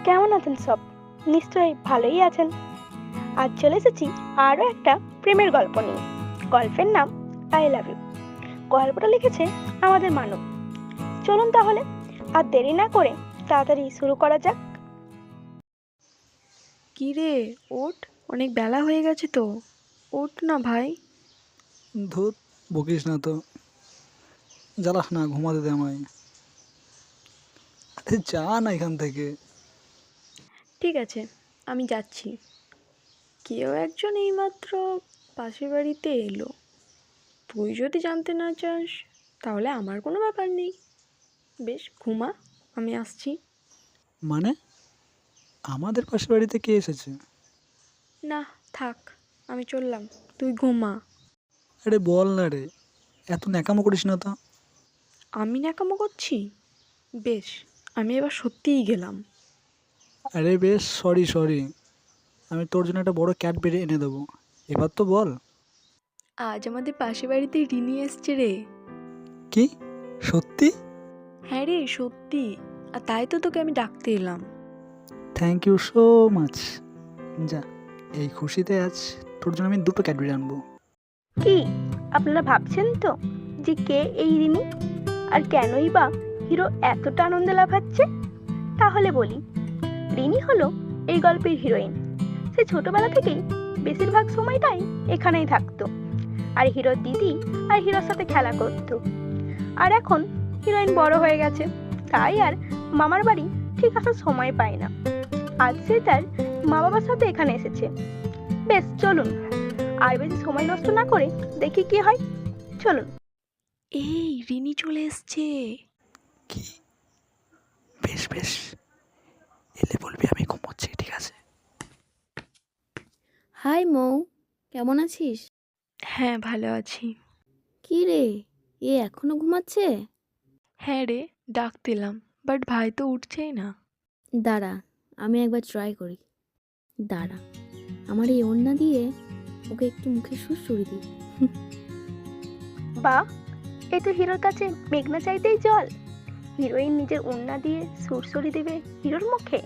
কেমন আছেন সব? নিশ্চয়ই ভালোই আছেন। আজ চলে এসেছি আরও একটা প্রেমের গল্প নিয়ে। গল্পের নাম আই লাভ ইউ। গল্পটা লিখেছে আমাদের মানব। চলুন তাহলে আর দেরি না করে তাড়াতাড়ি শুরু করা যাক। কি রে, ওঠ, অনেক বেলা হয়ে গেছে তো। ওঠ না ভাই। ধুত, বকিস না তো, জ্বালাস না, ঘুমাতে দে আমায়। আরে যা না এখান থেকে। ঠিক আছে, আমি যাচ্ছি। কেউ একজন এইমাত্র পাশের বাড়িতে এলো। তুই যদি জানতে না চাস তাহলে আমার কোনো ব্যাপার নেই। বেশ, ঘুমা, আমি আসছি। মানে আমাদের পাশের বাড়িতে কে এসেছে? না, থাক, আমি চললাম, তুই ঘুমা। আরে বল না রে, এত ন্যাকামো করিস না তো। আমি ন্যাকামো করছি? বেশ, আমি এবার সত্যিই গেলাম। আরে বেশ, সরি সরি, আমি তোর জন্য একটা বড় ক্যাডবেরি এনে দেবো। এবার তো বল। আজ আমাদের পাশের বাড়িতে রিনি এসছে রে। কি? সত্যি? হ্যাঁ রে, সত্যি। আর তাই তো তোকে আমি ডাকতে এলাম। Thank you so much. যা, এই খুশিতে আজ তোর জন্য আমি দুটো ক্যাডবেরি আনবো। কি আপনারা ভাবছেন তো যে কে এই রিনি, আর কেনই বা হিরো এতটা আনন্দ লাফাচ্ছে? তাহলে বলি, রিনি হলো এই গল্পের হিরোইন। সে ছোটবেলা থেকেই বেশিরভাগ সময়টাই এখানেই থাকতো, আর হিরোর দিদি আর হিরোর সাথে খেলা করতো। আর এখন হিরোইন বড় হয়ে গেছে, তাই আর মামার বাড়ি ঠিক আসার সময় পায় না। আজ সে তার মা বাবার সাথে এখানে এসেছে। বেশ, চলুন আর বেশি সময় নষ্ট না করে দেখি কি হয়। চলুন। এই, রিনি চলে এসছে। কি? বেশ বেশ, এলে বলবি আমি ঘুমোচ্ছি, ঠিক আছে? হাই মৌ, কেমন আছিস? হ্যাঁ, ভালো আছি। কি রে, এ এখনো ঘুমাচ্ছে? হ্যাঁ রে, ডাকতে এলাম, বাট ভাই তো উঠছেই না। দাঁড়া, আমি একবার ট্রাই করি। দাঁড়া, আমার এই ওড়না দিয়ে ওকে একটু মুখে সুড়সুড়ি দিই। বা, এই তো হিরোর কাছে মেঘনা চাইতেই জল। হিরোইন নিজের ওড়না দিয়ে সুরসুরি দেবে হিরোর মুখে।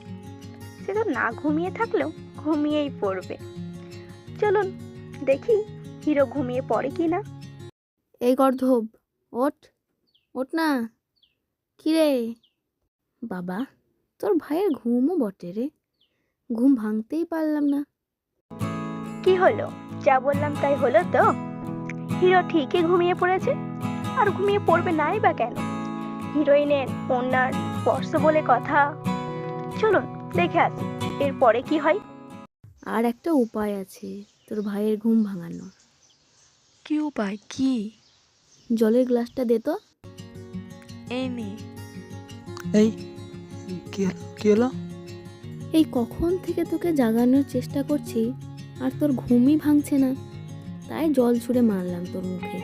সে তো না ঘুমিয়ে থাকলেও ঘুমিয়েই পড়বে। চলুন দেখি হিরো ঘুমিয়ে পড়ে কি না। এই গর্ধব, ওঠ, ওঠ না। কি রে বাবা, তোর ভাইয়ের ঘুমও বটে রে, ঘুম ভাঙতেই পারলাম না। কি হলো? যা বললাম তাই হলো তো? হিরো ঠিকই ঘুমিয়ে পড়েছে, আর ঘুমিয়ে পড়বে নাই বা কেন? হিরোইনের ওড়নার স্পর্শ বলে কথা। চলুন দেখে আসি এরপরে কি হয়। আর একটা উপায় আছে তোর ভাইয়ের ঘুম ভাঙানোর। কি উপায়? কি? জলের গ্লাসটা দে তো। এই নে। এই, কি হলো কি হলো? এই কখন থেকে তোকে জাগানোর চেষ্টা করছি, আর তোর ঘুমই ভাঙছে না, তাই জল ছুঁড়ে মারলাম তোর মুখে।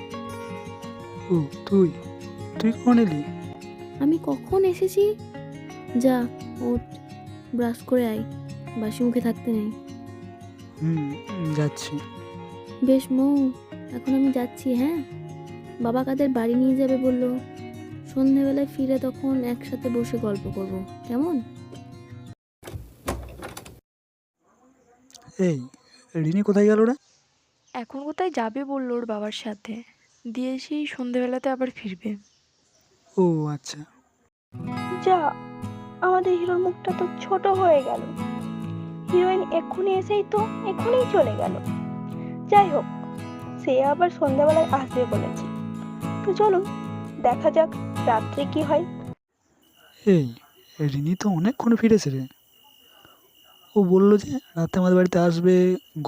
ও, তুই তুই কখন এলি? আমি কখন এসেছি? যা, ওঠ, ব্রাশ করে আয়, বাসি মুখে থাকতে নেই। যাচ্ছি। বেশ মৌ, এখন আমি যাচ্ছি। হ্যাঁ, বাবা কাদের বাড়ি নিয়ে যাবে বললো, সন্ধেবেলায় ফিরে তখন একসাথে বসে গল্প করব, কেমন? এই, রিনি কোথায় গেল রে? এখন কোথায় যাবে বললো ওর বাবার সাথে, দিয়ে সেই সন্ধেবেলাতে আবার ফিরবে। ও আচ্ছা। যা, আমাদের হিরোর মুখটা তো ছোট হয়ে গেল। হিরোইন এক্ষুনি এসেই তো এক্ষুনি চলে গেল। যাই হোক, সে আবার সন্ধ্যাবেলায় আসবে বলেছে। তো চলুন দেখা যাক রাত্রে কি হয়। এই, রিনি তো অনেকক্ষণ ফিরেছে রে। ও বললো যে রাতে আমাদের বাড়িতে আসবে,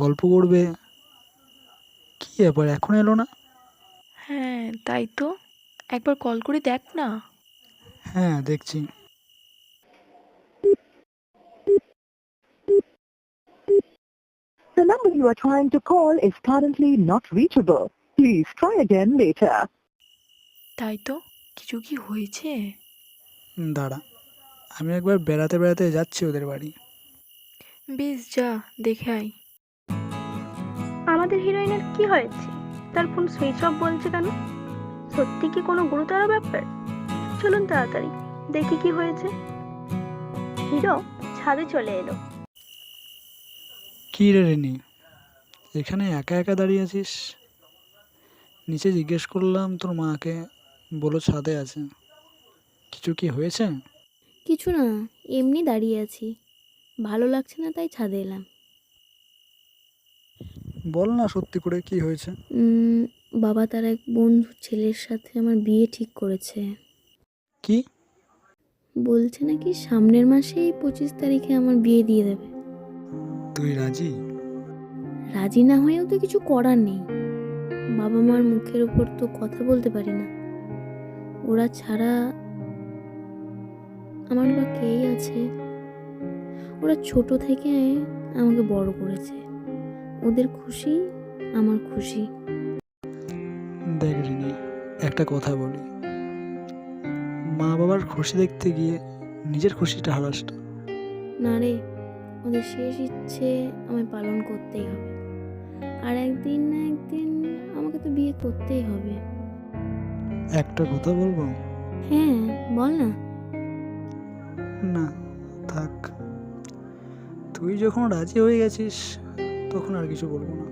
গল্প করবে। কি ব্যাপার, এখন এলো না? হ্যাঁ, তাই তো, একবার কল করে দেখ না। হ্যাঁ, দেখছি। The number you are trying to call is currently not reachable. Please try again later. তাই তো, কিছু কি হয়েছে? দাঁড়া, আমি একবার বেড়াতে বেড়াতে যাচ্ছি ওদের বাড়ি। বেশ, যা, দেখে আয়। আমাদের হিরোইনের কি হয়েছে? তার ফোন সুইচ অফ বলছে কেন? সত্যি কি কোনো গুরুতর ব্যাপার? চলুন তাড়াতাড়ি দেখি কি হয়েছে। হিরো ছাদে চলে এলো। কী রে রিনি, এখানে একা একা দাঁড়িয়ে আছিস? নিচে জিজ্ঞেস করলাম তোর মাকে, বলো ছাদে আছে। কিছু কি হয়েছে? কিছু না, এমনি দাঁড়িয়ে আছি, ভালো লাগছে না তাই ছাদে এলাম। বল না সত্যি করে কি হয়েছে। বাবা তার এক বন্ধুর ছেলের সাথে আমার বিয়ে ঠিক করেছে। কি? বলছে নাকি সামনের মাসেই 25 তারিখে আমার বিয়ে দিয়ে দেবে। তুই রাজি? রাজি না হয়েও তো কিছু করার নেই, বাবা মার মুখের উপর তো কথা বলতে পারি না। ওরা ছাড়া আমার বা কেই আছে? ওরা ছোট থেকে আমাকে বড় করেছে, ওদের খুশি আমার খুশি। দেখ রিনি, একটা কথা বলি, মা বাবার খুশি দেখতে গিয়ে নিজের খুশিটা হারাস না। না রে, ওদের শেষ ইচ্ছে আমায় পালন করতেই হবে, আর একদিন না একদিন আমাকে তো বিয়ে করতেই হবে। একটা কথা বলবো? হ্যাঁ বল না। না থাক, তুই যখন রাজি হয়ে গেছিস তখন আর কিছু বলবো না।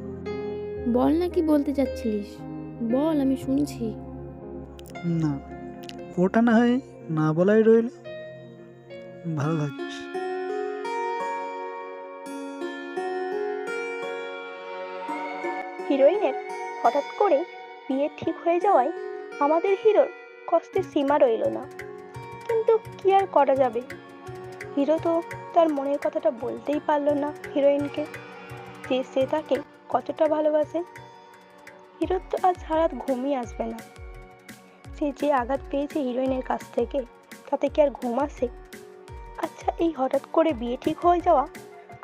বল না কি বলতে চাচ্ছিলিস, বল, আমি শুনছি। না, ওটা না হয় না বলাই রইল। ভালো থাকিস। হিরোইনের হঠাৎ করে বিয়ে ঠিক হয়ে যাওয়ায় আমাদের হিরোর কষ্টের সীমা রইল না। কিন্তু কি আর করা যাবে, হিরো তো তার মনের কথাটা বলতেই পারলো না হিরোইনকে, যে সে তাকে কতটা ভালোবাসে। হিরোর তো আজ সারাত ঘুমই আসবে না। সে যে আঘাত পেয়েছে হিরোইনের কাছ থেকে, তাতে কি আর ঘুম আসে? আচ্ছা, এই হঠাৎ করে বিয়ে ঠিক হয়ে যাওয়া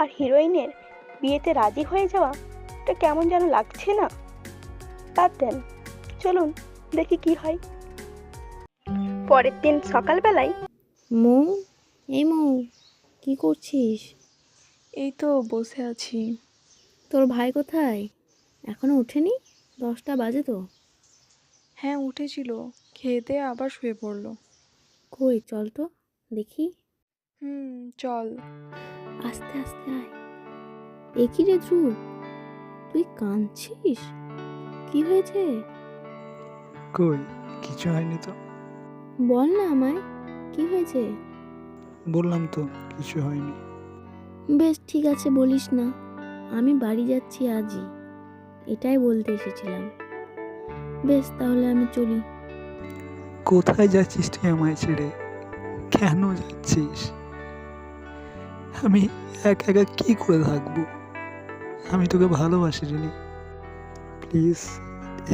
আর হিরোইনের বিয়েতে রাজি হয়ে যাওয়া, এটা কেমন যেন লাগছে না? বাদ দেন, চলুন দেখি কি হয়। পরের দিন সকালবেলায় মৌ, এই মৌ, কি করছিস? এই তো বসে আছি। তোর ভাই কোথায়? এখনো ওঠেনি? 10টা বাজে তো। হ্যাঁ উঠেছিল, খেতে আবার শুয়ে পড়লো। কই চল তো দেখি। চল। আস্তে আস্তে আয়। এ কি রে ধ্রুব, তুই কাঁদছিস? কি হয়েছে? কই, কিছু হয়নি তো। বল না আমায়, কি হয়েছে? বললাম তো কিছু হয়নি। বেশ ঠিক আছে, বলিস না, আমি বাড়ি যাচ্ছি আজই, এটাই বলতে এসেছিলাম। বেশ তাহলে আমি চলি। কোথায় যাচ্ছিস তুই আমায় ছেড়ে? কেন যাচ্ছিস? আমি একা একা কি করে থাকবো? আমি তোকে ভালোবাসি রিনি, প্লিজ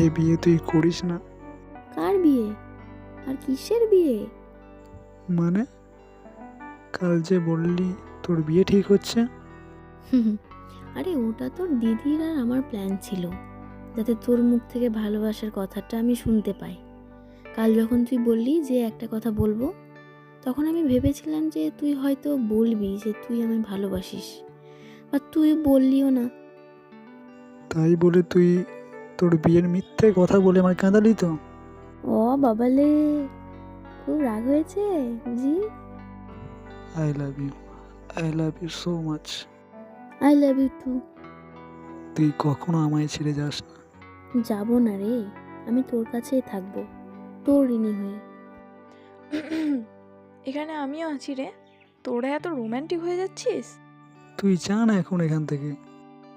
এই বিয়ে তুই করিস না। কার বিয়ে? আর কিসের বিয়ে? মানে, কাল যে বললি তোর বিয়ে ঠিক হচ্ছে। আরে ওটা তোর দিদির আর আমার প্ল্যান ছিল, যাতে তোর মুখ থেকে ভালোবাসার কথাটা আমি শুনতে পাই। কাল যখন তুই বললি যে একটা কথা বলবো, তখন আমি ভেবেছিলাম যে তুই হয়তো বলবি যে তুই আমায় ভালোবাসিস, বা তুই বললিও না। তাই বলে তুই তোর বিয়ের মিথ্যে কথা বলে আমার কাঁদালি তো? ও বাবালে, খুব রাগ হয়েছে বুঝি? I love you so much. I love you too. তুই কখনো আমায় ছেড়ে যাস না। যাবো না রে, আমি তোর কাছেই থাকবো, তোর ঋণী হয়ে। এখানে আমিও আছি রে, তোরা এত রোম্যান্টিক হয়ে যাচ্ছিস। তুই যা না এখন এখান থেকে।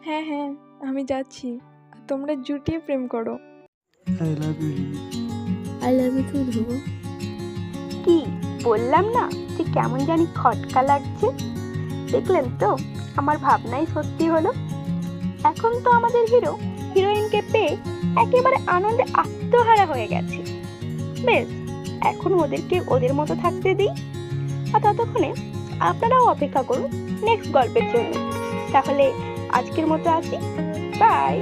হ্যাঁ হ্যাঁ আমি যাচ্ছি, আর তোমরা জুটিয়ে প্রেম করো। I love you Rini. I love you too Dhruv. কি বললাম না যে কেমন জানি খটকা লাগছে? দেখলেন তো, আমার ভাবনাই সত্যি হলো। এখন তো আমাদের হিরো হিরোইনকে পেয়ে একেবারে আনন্দে আত্মহারা হয়ে গেছে। বেশ, এখন ওদেরকে ওদের মতো থাকতে দিই, আর ততক্ষণে আপনারাও অপেক্ষা করুন নেক্সট গল্পের জন্য। তাহলে আজকের মতো আসি, বাই।